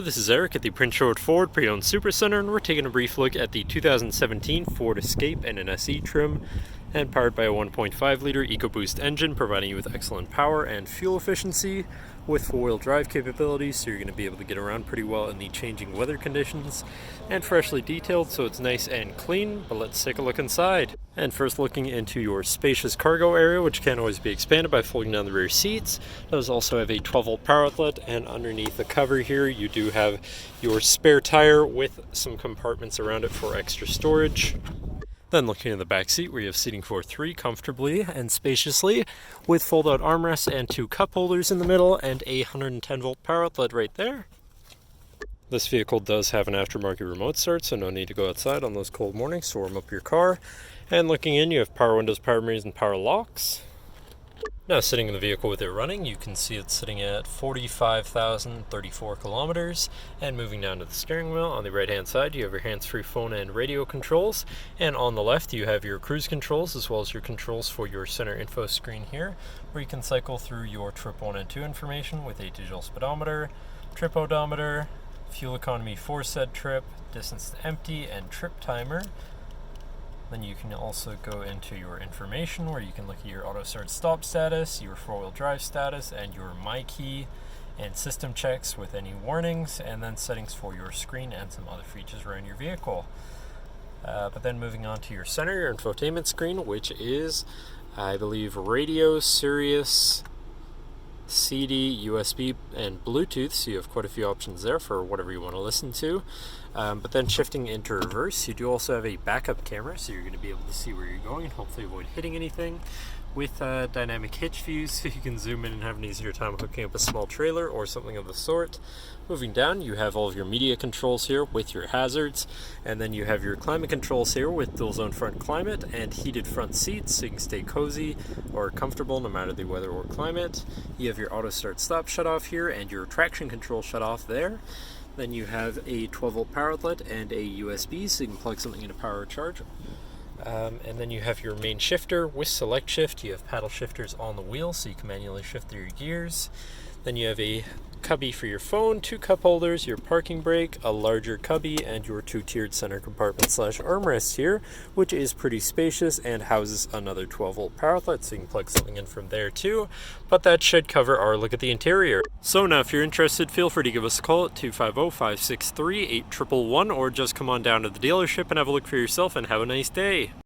Hello, this is Eric at the Prince George Ford Pre-Owned Supercentre, and we're taking a brief look at the 2017 Ford Escape in an SE trim and powered by a 1.5-liter EcoBoost engine, providing you with excellent power and fuel efficiency with four-wheel drive capabilities, so you're going to be able to get around pretty well in the changing weather conditions, and freshly detailed, so it's nice and clean. But let's take a look inside. And first, looking into your spacious cargo area, which can always be expanded by folding down the rear seats. It does also have a 12-volt power outlet, and underneath the cover here you do have your spare tire with some compartments around it for extra storage. Then looking in the back seat, where you have seating for three comfortably and spaciously, with fold-out armrests and two cup holders in the middle, and a 110-volt power outlet right there. This vehicle does have an aftermarket remote start, so no need to go outside on those cold mornings to warm up your car. And looking in, you have power windows, power mirrors, and power locks. Now, sitting in the vehicle with it running, you can see it's sitting at 45,034 kilometers. And moving down to the steering wheel, on the right-hand side, you have your hands-free phone and radio controls. And on the left, you have your cruise controls, as well as your controls for your center info screen here, where you can cycle through your trip 1 and 2 information with a digital speedometer, trip odometer, fuel economy for said trip, distance to empty, and trip timer. Then you can also go into your information, where you can look at your auto start stop status, your four-wheel drive status, and your My Key and system checks with any warnings, and then settings for your screen and some other features around your vehicle. But then moving on to your center, your infotainment screen, which is, I believe, radio, Sirius, CD, USB, and Bluetooth, so you have quite a few options there for whatever you want to listen to. But then shifting into reverse, you do also have a backup camera, so you're going to be able to see where you're going and hopefully avoid hitting anything. With dynamic hitch views, so you can zoom in and have an easier time hooking up a small trailer or something of the sort. Moving down, you have all of your media controls here with your hazards, and then you have your climate controls here with dual zone front climate and heated front seats, so you can stay cozy or comfortable no matter the weather or climate. You have your auto start stop shut off here and your traction control shut off there. Then you have a 12-volt power outlet and a USB, so you can plug something into power or charge. And then you have your main shifter with select shift. You have paddle shifters on the wheel, so you can manually shift through your gears. Then you have a cubby for your phone, two cup holders, your parking brake, a larger cubby, and your two-tiered center compartment / armrest here, which is pretty spacious and houses another 12-volt power outlet, so you can plug something in from there too. But that should cover our look at the interior. So now, if you're interested, feel free to give us a call at 250-563-8111, or just come on down to the dealership and have a look for yourself, and have a nice day.